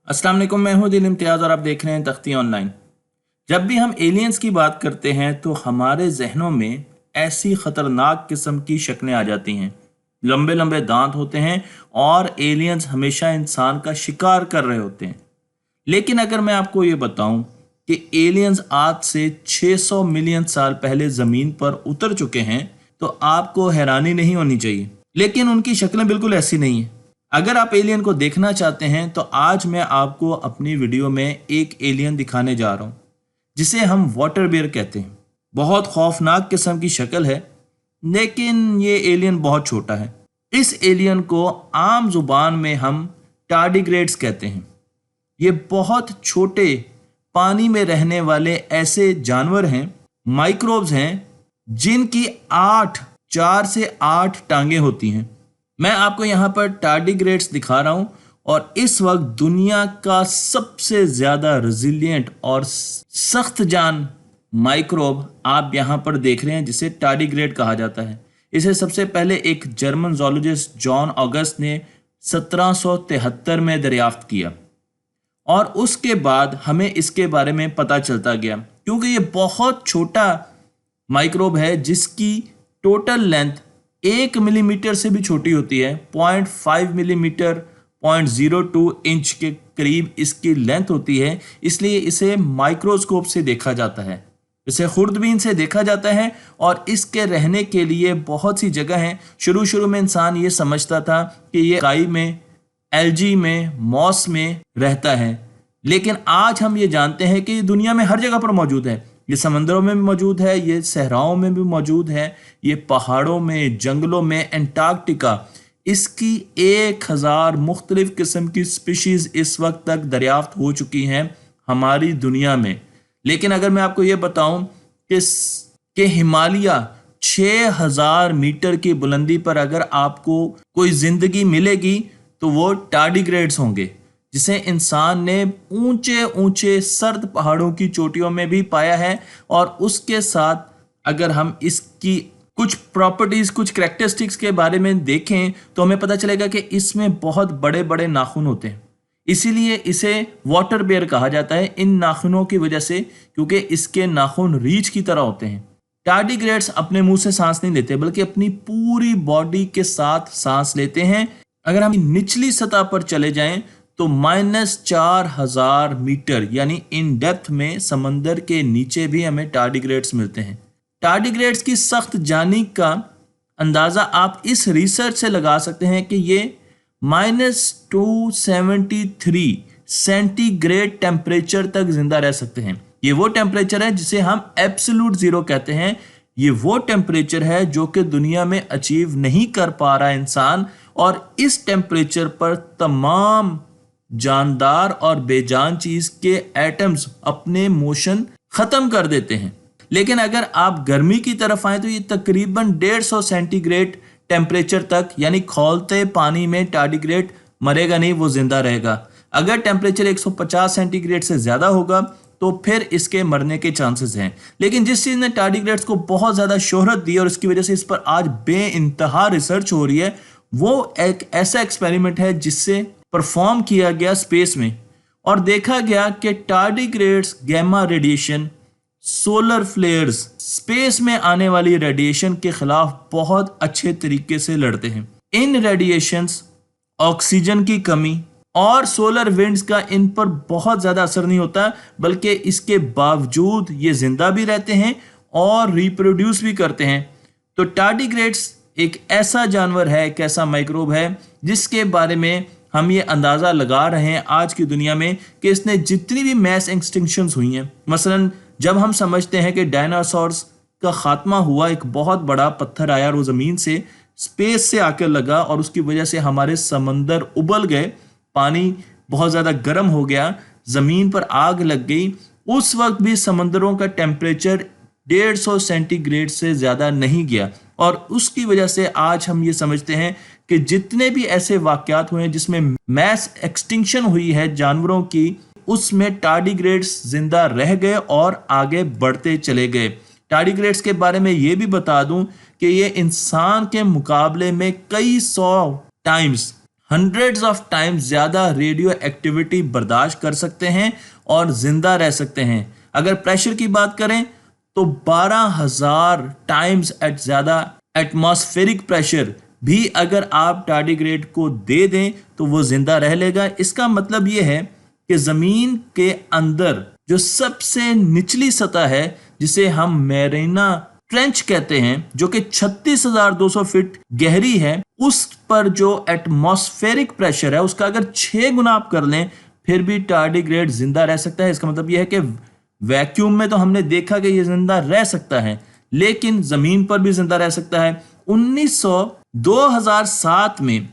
अस्सलाम वालेकुम, मैं हूं दिल इम्तियाज़ और आप देख रहे हैं तख्ती ऑनलाइन। जब भी हम एलियंस की बात करते हैं तो हमारे जहनों में ऐसी ख़तरनाक किस्म की शक्लें आ जाती हैं। लंबे लंबे दांत होते हैं और एलियंस हमेशा इंसान का शिकार कर रहे होते हैं। लेकिन अगर मैं आपको ये बताऊं कि एलियंस आज से 600 मिलियन साल पहले ज़मीन पर उतर चुके हैं तो आपको हैरानी नहीं होनी चाहिए। लेकिन उनकी शक्लें बिल्कुल ऐसी नहीं हैं। अगर आप एलियन को देखना चाहते हैं तो आज मैं आपको अपनी वीडियो में एक एलियन दिखाने जा रहा हूं जिसे हम वाटर बियर कहते हैं। बहुत खौफनाक किस्म की शक्ल है, लेकिन ये एलियन बहुत छोटा है। इस एलियन को आम जुबान में हम टार्डिग्रेड्स कहते हैं। ये बहुत छोटे पानी में रहने वाले ऐसे जानवर हैं, माइक्रोब्स हैं, जिनकी 4 से 8 टांगे होती हैं। मैं आपको यहाँ पर टार्डिग्रेड्स दिखा रहा हूँ और इस वक्त दुनिया का सबसे ज़्यादा रेजिलिएंट और सख्त जान माइक्रोब आप यहाँ पर देख रहे हैं, जिसे टार्डिग्रेड कहा जाता है। इसे सबसे पहले एक जर्मन जोलॉजिस्ट जॉन ऑगस्ट ने 1773 में दरियाफ्त किया और उसके बाद हमें इसके बारे में पता चलता गया, क्योंकि ये बहुत छोटा माइक्रोब है जिसकी टोटल लेंथ 1 मिलीमीटर से भी छोटी होती है। 0.5 मिलीमीटर 0.02 इंच के करीब इसकी लेंथ होती है, इसलिए इसे माइक्रोस्कोप से देखा जाता है, इसे खुर्दबीन से देखा जाता है और इसके रहने के लिए बहुत सी जगह हैं। शुरू में इंसान ये समझता था कि ये काई में, एल्जी में, मॉस में रहता है, लेकिन आज हम ये जानते हैं कि ये दुनिया में हर जगह पर मौजूद है। ये समंदरों में भी मौजूद है, ये सहराओं में भी मौजूद है, ये पहाड़ों में, जंगलों में, एंटार्क्टिका। इसकी 1000 मुख्तलिफ किस्म की स्पीशीज़ इस वक्त तक दरियाफ्त हो चुकी हैं हमारी दुनिया में। लेकिन अगर मैं आपको ये बताऊं कि हिमालय 6000 मीटर की बुलंदी पर अगर आपको कोई ज़िंदगी मिलेगी तो वो टार्डिग्रेड्स होंगे, जिसे इंसान ने ऊंचे ऊंचे सर्द पहाड़ों की चोटियों में भी पाया है। और उसके साथ अगर हम इसकी कुछ प्रॉपर्टीज़, कुछ करैक्टरिस्टिक्स के बारे में देखें तो हमें पता चलेगा कि इसमें बहुत बड़े बड़े नाखून होते हैं, इसीलिए इसे वाटर बेयर कहा जाता है, इन नाखूनों की वजह से, क्योंकि इसके नाखून रीछ की तरह होते हैं। टार्डिग्रेड्स अपने मुंह से सांस नहीं लेते, बल्कि अपनी पूरी बॉडी के साथ सांस लेते हैं। अगर हम निचली सतह पर चले जाएं तो -4000 मीटर यानी इन डेप्थ में समंदर के नीचे भी हमें टार्डिग्रेड्स मिलते हैं। टार्डिग्रेड्स की सख्त जानी का अंदाज़ा आप इस रिसर्च से लगा सकते हैं कि ये -273 सेंटीग्रेड टेम्परेचर तक जिंदा रह सकते हैं। ये वो टेम्परेचर है जिसे हम एब्सोल्यूट ज़ीरो कहते हैं। ये वो टेम्परेचर है जो कि दुनिया में अचीव नहीं कर पा रहा इंसान, और इस टेम्परेचर पर तमाम जानदार और बेजान चीज़ के एटम्स अपने मोशन ख़त्म कर देते हैं। लेकिन अगर आप गर्मी की तरफ आए तो ये तकरीबन 150 सेंटीग्रेड टेम्परेचर तक, यानी खौलते पानी में टार्डिग्रेड मरेगा नहीं, वो जिंदा रहेगा। अगर टेम्परेचर 150 सेंटीग्रेड से ज़्यादा होगा तो फिर इसके मरने के चांसेस हैं। लेकिन जिस चीज़ ने टार्डिग्रेड्स को बहुत ज़्यादा शोहरत दी और उसकी वजह से इस पर आज बेइंतहा रिसर्च हो रही है, वो एक ऐसा एक्सपेरिमेंट है जिससे परफॉर्म किया गया स्पेस में और देखा गया कि tardigrades gamma radiation, solar flares, space में आने वाली रेडिएशन के खिलाफ बहुत अच्छे तरीके से लड़ते हैं। इन रेडिएशंस, ऑक्सीजन की कमी और सोलर विंड्स का इन पर बहुत ज़्यादा असर नहीं होता, बल्कि इसके बावजूद ये जिंदा भी रहते हैं और रिप्रोड्यूस भी करते हैं। तो टार्डिग्रेड्स एक ऐसा जानवर है, एक ऐसा माइक्रोब है जिसके बारे में हम ये अंदाज़ा लगा रहे हैं आज की दुनिया में कि इसने जितनी भी मैस एक्सटिंक्शंस हुई हैं, मसलन जब हम समझते हैं कि डायनासोर्स का खात्मा हुआ, एक बहुत बड़ा पत्थर आया और वो ज़मीन से स्पेस से आकर लगा और उसकी वजह से हमारे समंदर उबल गए, पानी बहुत ज़्यादा गर्म हो गया, ज़मीन पर आग लग गई। उस वक्त भी समंदरों का टेम्परेचर 150 सेंटीग्रेड से ज़्यादा नहीं गया, और उसकी वजह से आज हम ये समझते हैं कि जितने भी ऐसे वाक़यात हुए हैं जिसमें मैस एक्सटिंक्शन हुई है जानवरों की, उसमें टार्डिग्रेड्स जिंदा रह गए और आगे बढ़ते चले गए। टार्डिग्रेड्स के बारे में ये भी बता दूं कि ये इंसान के मुकाबले में कई 100 टाइम्स हंड्रेड्स ऑफ टाइम्स ज्यादा रेडियो एक्टिविटी बर्दाश्त कर सकते हैं और जिंदा रह सकते हैं। अगर प्रेशर की बात करें तो 12,000 टाइम्स एट ज्यादा एटमॉस्फेरिक प्रेशर भी अगर आप टार्डिग्रेड को दे दें तो वो जिंदा रह लेगा। इसका मतलब ये है कि जमीन के अंदर जो सबसे निचली सतह है जिसे हम मैरीना ट्रेंच कहते हैं, जो कि 36,200 फीट गहरी है, उस पर जो एटमॉस्फेरिक प्रेशर है उसका अगर 6 गुना आप कर लें फिर भी टार्डिग्रेड जिंदा रह सकता है। इसका मतलब यह है कि वैक्यूम में तो हमने देखा कि यह जिंदा रह सकता है, लेकिन जमीन पर भी जिंदा रह सकता है। 2007 में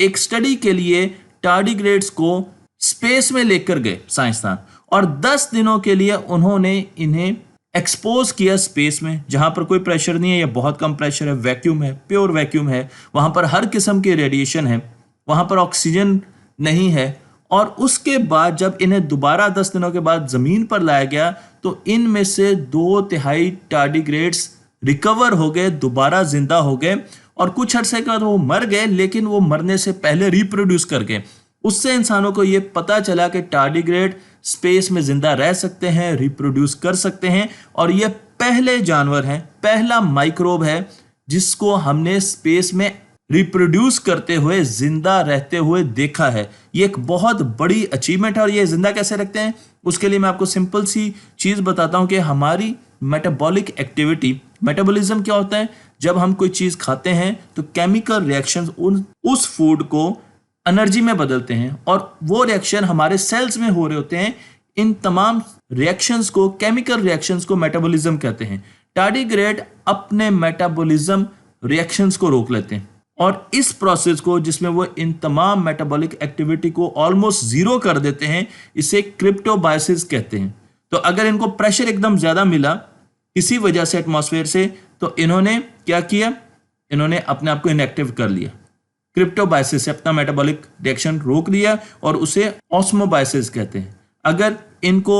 एक स्टडी के लिए टार्डिग्रेड्स को स्पेस में लेकर गए साइंसदान, और 10 दिनों के लिए उन्होंने इन्हें एक्सपोज किया स्पेस में, जहां पर कोई प्रेशर नहीं है या बहुत कम प्रेशर है, वैक्यूम है, प्योर वैक्यूम है, वहां पर हर किस्म की रेडिएशन है, वहां पर ऑक्सीजन नहीं है। और उसके बाद जब इन्हें दोबारा 10 दिनों के बाद जमीन पर लाया गया तो इनमें से 2/3 टार्डिग्रेड्स रिकवर हो गए, दोबारा जिंदा हो गए, और कुछ अरसे के बाद वो मर गए, लेकिन वो मरने से पहले रिप्रोड्यूस कर गए। उससे इंसानों को ये पता चला कि टार्डिग्रेड स्पेस में जिंदा रह सकते हैं, रिप्रोड्यूस कर सकते हैं, और ये पहले जानवर हैं, पहला माइक्रोब है जिसको हमने स्पेस में रिप्रोड्यूस करते हुए जिंदा रहते हुए देखा है। ये एक बहुत बड़ी अचीवमेंट है। और ये जिंदा कैसे रखते हैं उसके लिए मैं आपको सिंपल सी चीज बताता हूं कि हमारी मेटाबॉलिक एक्टिविटी, मेटाबॉलिज्म क्या होता है, जब हम कोई चीज खाते हैं तो केमिकल रिएक्शंस उस फूड को एनर्जी में बदलते हैं, और वो रिएक्शन हमारे सेल्स में हो रहे होते हैं। इन तमाम रिएक्शंस को, केमिकल रिएक्शंस को मेटाबॉलिज्म कहते हैं। टार्डिग्रेड अपने मेटाबॉलिज्म रिएक्शंस को रोक लेते हैं, और इस प्रोसेस को, जिसमें वो इन तमाम मेटाबॉलिक एक्टिविटी को ऑलमोस्ट जीरो कर देते हैं, इसे क्रिप्टोबायोसिस कहते हैं। तो अगर इनको प्रेशर एकदम ज्यादा मिला किसी वजह से एटमॉस्फेयर से, तो इन्होंने क्या किया, इन्होंने अपने आप को इनएक्टिव कर लिया, क्रिप्टोबायोसिस से अपना मेटाबॉलिक रिएक्शन रोक दिया, और उसे ऑस्मोबायोसिस कहते हैं। अगर इनको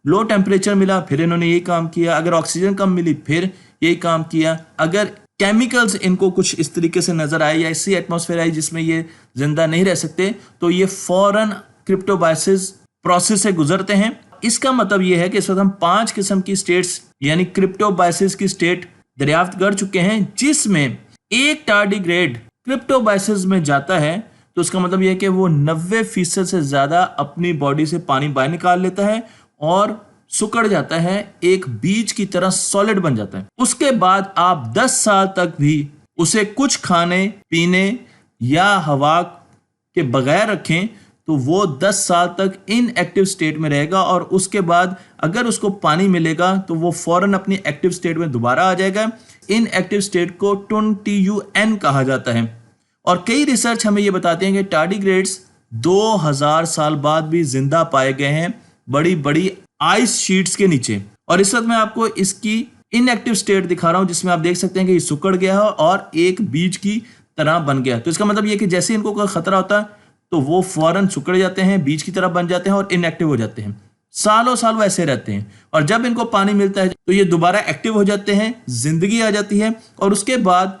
लो टेम्परेचर मिला फिर इन्होंने यही काम किया, अगर ऑक्सीजन कम मिली फिर यही काम किया, अगर केमिकल्स इनको कुछ इस तरीके से नजर आए या ऐसी एटमॉस्फेयर आई जिसमें ये जिंदा नहीं रह सकते, तो ये फौरन क्रिप्टोबायोसिस प्रोसेस से गुजरते हैं। इसका मतलब यह है कि इस वक्त हम 5 किस्म की स्टेट्स यानी क्रिप्टोबायोसिस की स्टेट दरियाफ्त कर चुके हैं, जिसमें एक टार्डिग्रेड क्रिप्टोबायोसिस में जाता है तो उसका मतलब यह है कि वो 90% से ज्यादा अपनी बॉडी से पानी बाहर निकाल लेता है और सुकड़ जाता है, एक बीज की तरह सॉलिड बन जाता है। उसके बाद आप 10 साल तक भी उसे कुछ खाने पीने या हवा के बगैर रखें तो वो 10 साल तक इनएक्टिव स्टेट में रहेगा, और उसके बाद अगर उसको पानी मिलेगा तो वो फौरन अपनी एक्टिव स्टेट में दोबारा आ जाएगा। इनएक्टिव स्टेट को TUN कहा जाता है। और कई रिसर्च हमें ये बताते हैं कि टार्डिग्रेड्स 2000 साल बाद भी जिंदा पाए गए हैं बड़ी बड़ी आइस शीट्स के नीचे। और इस वक्त मैं आपको इसकी इनएक्टिव स्टेट दिखा रहा हूं, जिसमें आप देख सकते हैं कि ये सुकड़ गया है और एक बीज की तरह बन गया। तो इसका मतलब ये कि जैसे इनको कोई खतरा होता है तो वो फौरन सुकड़ जाते हैं, बीज की तरह बन जाते हैं और इनएक्टिव हो जाते हैं। सालों साल वो ऐसे रहते हैं, और जब इनको पानी मिलता है तो ये दोबारा एक्टिव हो जाते हैं, जिंदगी आ जाती है, और उसके बाद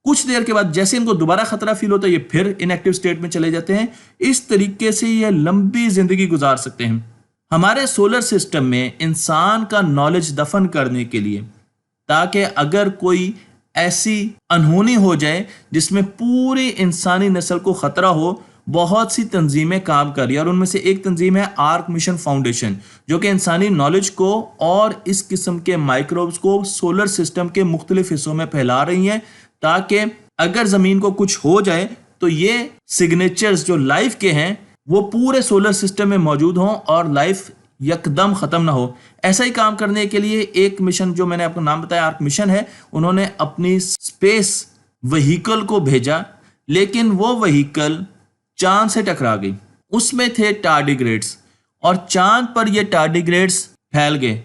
कुछ देर के बाद जैसे इनको दोबारा खतरा फील होता है ये फिर इनएक्टिव स्टेट में चले जाते हैं। इस तरीके से ये लंबी जिंदगी गुजार सकते हैं। हमारे सोलर सिस्टम में इंसान का नॉलेज दफन करने के लिए, ताकि अगर कोई ऐसी अनहोनी हो जाए जिसमें पूरी इंसानी नस्ल को खतरा हो, बहुत सी तंजीमें काम कर रही है। और उनमें से एक तंजीम है आर्क मिशन फाउंडेशन, जो कि इंसानी नॉलेज को और इस किस्म के माइक्रोब्स को सोलर सिस्टम के मुख्तलिफ हिस्सों में फैला रही है, ताकि अगर जमीन को कुछ हो जाए तो ये सिग्नेचर्स जो लाइफ के हैं वो पूरे सोलर सिस्टम में मौजूद हों और लाइफ यकदम खत्म ना हो। ऐसा ही काम करने के लिए एक मिशन जो मैंने आपको नाम बताया आर्क मिशन है, उन्होंने अपनी स्पेस व्हीकल को भेजा, लेकिन वो व्हीकल चांद से टकरा गई। उसमें थे टार्डिग्रेड्स, और चांद पर ये टार्डिग्रेड्स फैल गए,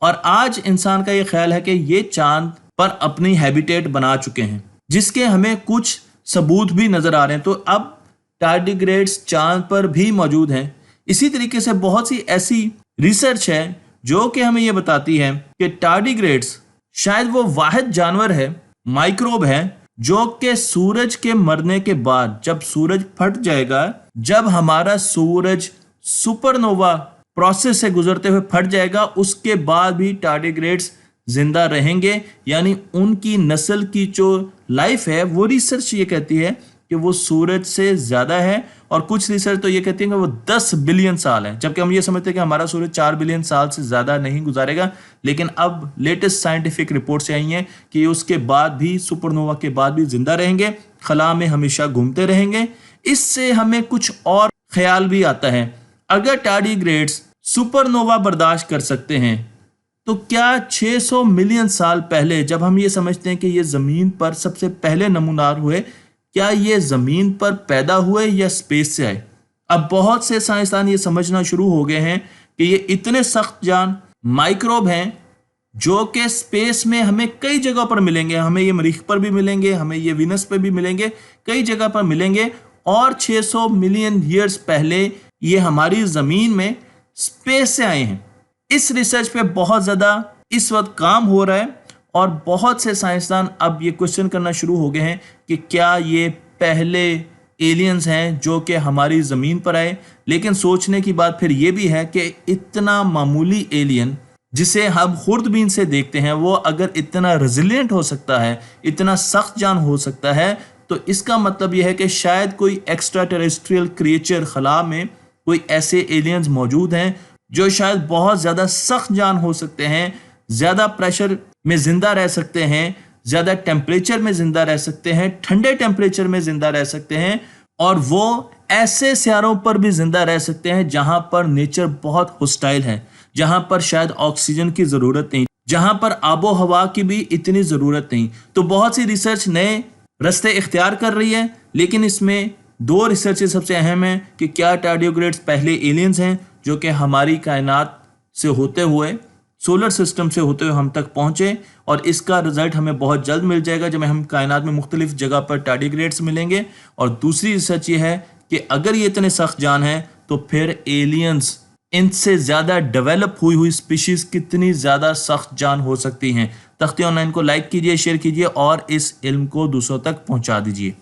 और आज इंसान का ये ख्याल है कि ये चांद पर अपनी हैबिटेट बना चुके हैं, जिसके हमें कुछ सबूत भी नजर आ रहे हैं। तो अब टार्डिग्रेड्स चांद पर भी मौजूद हैं। इसी तरीके से बहुत सी ऐसी रिसर्च है जो कि हमें यह बताती है कि टार्डिग्रेड्स शायद वो वाहिद जानवर है, माइक्रोब है, जो कि सूरज के मरने के बाद, जब सूरज फट जाएगा, जब हमारा सूरज सुपरनोवा प्रोसेस से गुजरते हुए फट जाएगा, उसके बाद भी टार्डिग्रेड्स जिंदा रहेंगे। यानी उनकी नस्ल की जो लाइफ है, वो रिसर्च ये कहती है कि वो सूरज से ज्यादा है, और कुछ रिसर्च तो ये कहती है कि वो 10 बिलियन साल है, जबकि हम ये समझते हैं कि हमारा सूरज 4 बिलियन साल से ज्यादा नहीं गुजारेगा। लेकिन अब लेटेस्ट साइंटिफिक रिपोर्ट से आई है कि उसके बाद भी, सुपरनोवा के बाद भी जिंदा रहेंगे, खला में हमेशा घूमते रहेंगे। इससे हमें कुछ और ख्याल भी आता है, अगर टार्डिग्रेड्स सुपरनोवा बर्दाश्त कर सकते हैं, तो क्या 600 मिलियन साल पहले, जब हम ये समझते हैं कि ये जमीन पर सबसे पहले नमूनार हुए, क्या ये जमीन पर पैदा हुए या स्पेस से आए? अब बहुत से साइंसदान ये समझना शुरू हो गए हैं कि ये इतने सख्त जान माइक्रोब हैं जो कि स्पेस में हमें कई जगह पर मिलेंगे। हमें ये मरीख पर भी मिलेंगे, हमें ये विनस पर भी मिलेंगे, कई जगह पर मिलेंगे। और 600 मिलियन ईयर्स पहले ये हमारी जमीन में स्पेस से आए हैं। इस रिसर्च पे बहुत ज़्यादा इस वक्त काम हो रहा है, और बहुत से साइंसदान अब ये क्वेश्चन करना शुरू हो गए हैं कि क्या ये पहले एलियंस हैं जो कि हमारी ज़मीन पर आए। लेकिन सोचने की बात फिर ये भी है कि इतना मामूली एलियन जिसे हम खुर्दबीन से देखते हैं, वो अगर इतना रेजिलिएंट हो सकता है, इतना सख्त जान हो सकता है, तो इसका मतलब यह है कि शायद कोई एक्स्ट्रा टेरेस्ट्रियल क्रिएचर खला में कोई ऐसे एलियंस मौजूद हैं जो शायद बहुत ज़्यादा सख्त जान हो सकते हैं, ज़्यादा प्रेशर में ज़िंदा रह सकते हैं, ज़्यादा टेम्परेचर में ज़िंदा रह सकते हैं, ठंडे टेम्परेचर में ज़िंदा रह सकते हैं, और वो ऐसे सियारों पर भी ज़िंदा रह सकते हैं जहां पर नेचर बहुत होस्टाइल है, जहां पर शायद ऑक्सीजन की ज़रूरत नहीं, जहां पर आबो हवा की भी इतनी ज़रूरत नहीं। तो बहुत सी रिसर्च नए रास्ते इख्तियार कर रही है, लेकिन इसमें 2 रिसर्च सबसे अहम है कि क्या टार्डिग्रेड्स पहले एलियंस हैं जो कि हमारी कायनात से होते हुए, सोलर सिस्टम से होते हुए हम तक पहुंचे, और इसका रिजल्ट हमें बहुत जल्द मिल जाएगा जब हम कायनात में मुख्तलिफ जगह पर टार्डिग्रेड्स मिलेंगे। और दूसरी रिसर्च ये है कि अगर ये इतने सख्त जान है, तो फिर एलियंस, इनसे ज़्यादा डेवलप हुई स्पीशीज कितनी ज़्यादा सख्त जान हो सकती हैं। तख्ती ऑनलाइन को लाइक कीजिए, शेयर कीजिए और इस इल्म को दूसरों तक पहुंचा दीजिए।